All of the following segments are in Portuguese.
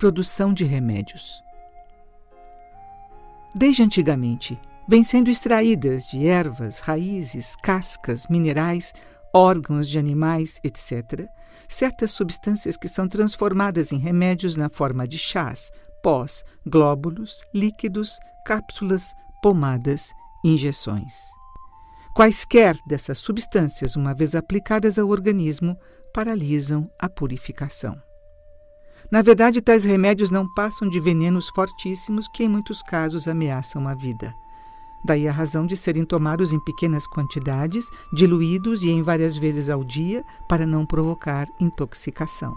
produção de remédios. Desde antigamente, vêm sendo extraídas de ervas, raízes, cascas, minerais, órgãos de animais, etc., certas substâncias que são transformadas em remédios na forma de chás, pós, glóbulos, líquidos, cápsulas, pomadas, injeções. Quaisquer dessas substâncias, uma vez aplicadas ao organismo, paralisam a purificação. Na verdade, tais remédios não passam de venenos fortíssimos que, em muitos casos, ameaçam a vida. Daí a razão de serem tomados em pequenas quantidades, diluídos e em várias vezes ao dia, para não provocar intoxicação.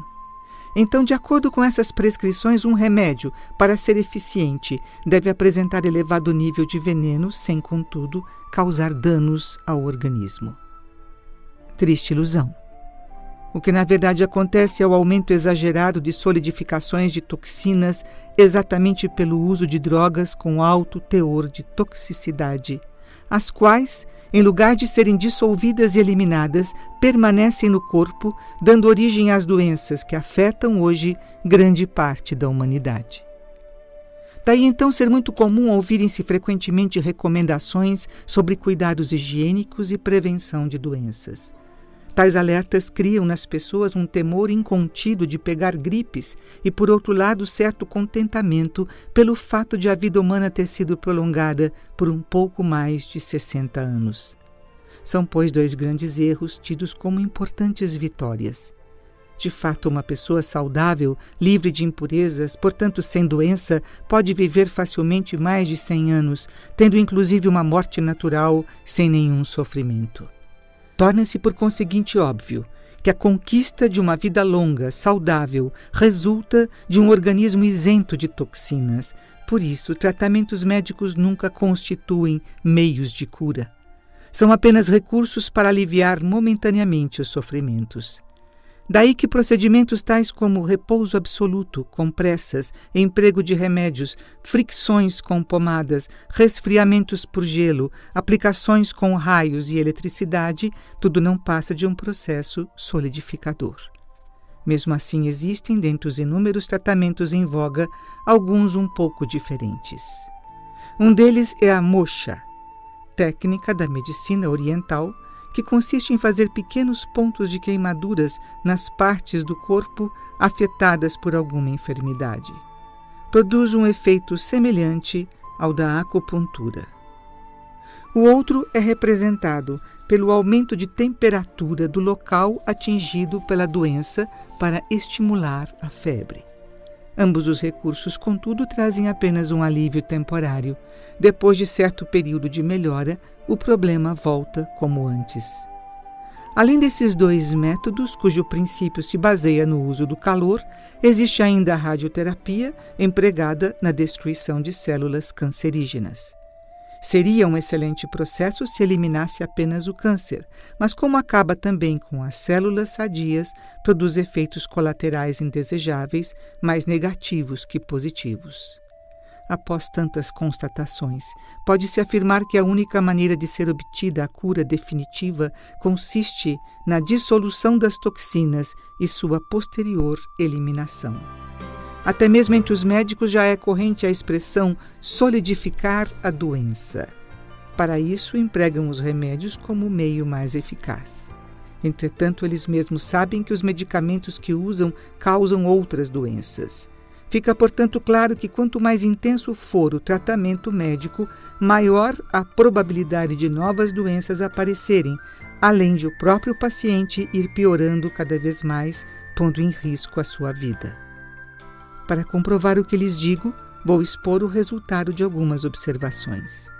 Então, de acordo com essas prescrições, um remédio, para ser eficiente, deve apresentar elevado nível de veneno, sem, contudo, causar danos ao organismo. Triste ilusão. O que na verdade acontece é o aumento exagerado de solidificações de toxinas exatamente pelo uso de drogas com alto teor de toxicidade, as quais, em lugar de serem dissolvidas e eliminadas, permanecem no corpo, dando origem às doenças que afetam hoje grande parte da humanidade. Daí então ser muito comum ouvirem-se frequentemente recomendações sobre cuidados higiênicos e prevenção de doenças. Tais alertas criam nas pessoas um temor incontido de pegar gripes e, por outro lado, certo contentamento pelo fato de a vida humana ter sido prolongada por um pouco mais de 60 anos. São, pois, dois grandes erros tidos como importantes vitórias. De fato, uma pessoa saudável, livre de impurezas, portanto sem doença, pode viver facilmente mais de 100 anos, tendo inclusive uma morte natural sem nenhum sofrimento. Torna-se, por conseguinte, óbvio que a conquista de uma vida longa, saudável, resulta de um organismo isento de toxinas. Por isso, tratamentos médicos nunca constituem meios de cura. São apenas recursos para aliviar momentaneamente os sofrimentos. Daí que procedimentos tais como repouso absoluto, compressas, emprego de remédios, fricções com pomadas, resfriamentos por gelo, aplicações com raios e eletricidade, tudo não passa de um processo solidificador. Mesmo assim, existem, dentre os inúmeros tratamentos em voga, alguns um pouco diferentes. Um deles é a moxa, técnica da medicina oriental, que consiste em fazer pequenos pontos de queimaduras nas partes do corpo afetadas por alguma enfermidade. Produz um efeito semelhante ao da acupuntura. O outro é representado pelo aumento de temperatura do local atingido pela doença para estimular a febre. Ambos os recursos, contudo, trazem apenas um alívio temporário. Depois de certo período de melhora, o problema volta como antes. Além desses dois métodos, cujo princípio se baseia no uso do calor, existe ainda a radioterapia, empregada na destruição de células cancerígenas. Seria um excelente processo se eliminasse apenas o câncer, mas como acaba também com as células sadias, produz efeitos colaterais indesejáveis, mais negativos que positivos. Após tantas constatações, pode-se afirmar que a única maneira de ser obtida a cura definitiva consiste na dissolução das toxinas e sua posterior eliminação. Até mesmo entre os médicos já é corrente a expressão solidificar a doença. Para isso, empregam os remédios como o meio mais eficaz. Entretanto, eles mesmos sabem que os medicamentos que usam causam outras doenças. Fica, portanto, claro que quanto mais intenso for o tratamento médico, maior a probabilidade de novas doenças aparecerem, além de o próprio paciente ir piorando cada vez mais, pondo em risco a sua vida. Para comprovar o que lhes digo, vou expor o resultado de algumas observações.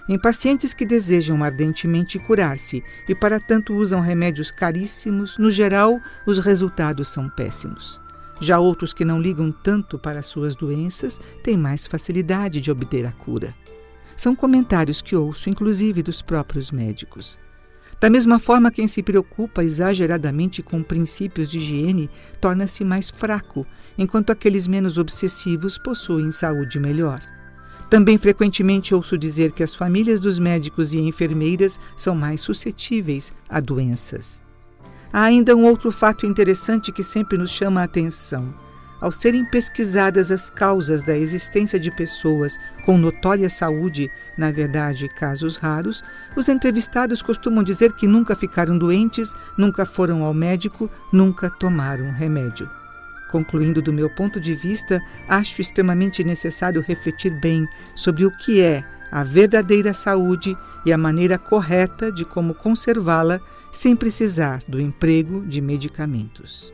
Em pacientes que desejam ardentemente curar-se e para tanto usam remédios caríssimos, no geral, os resultados são péssimos. Já outros que não ligam tanto para suas doenças têm mais facilidade de obter a cura. São comentários que ouço, inclusive, dos próprios médicos. Da mesma forma, quem se preocupa exageradamente com princípios de higiene torna-se mais fraco, enquanto aqueles menos obsessivos possuem saúde melhor. Também frequentemente ouço dizer que as famílias dos médicos e enfermeiras são mais suscetíveis a doenças. Há ainda um outro fato interessante que sempre nos chama a atenção. ao serem pesquisadas as causas da existência de pessoas com notória saúde, na verdade, casos raros, os entrevistados costumam dizer que nunca ficaram doentes, nunca foram ao médico, nunca tomaram remédio. Concluindo, do meu ponto de vista, acho extremamente necessário refletir bem sobre o que é a verdadeira saúde e a maneira correta de como conservá-la sem precisar do emprego de medicamentos.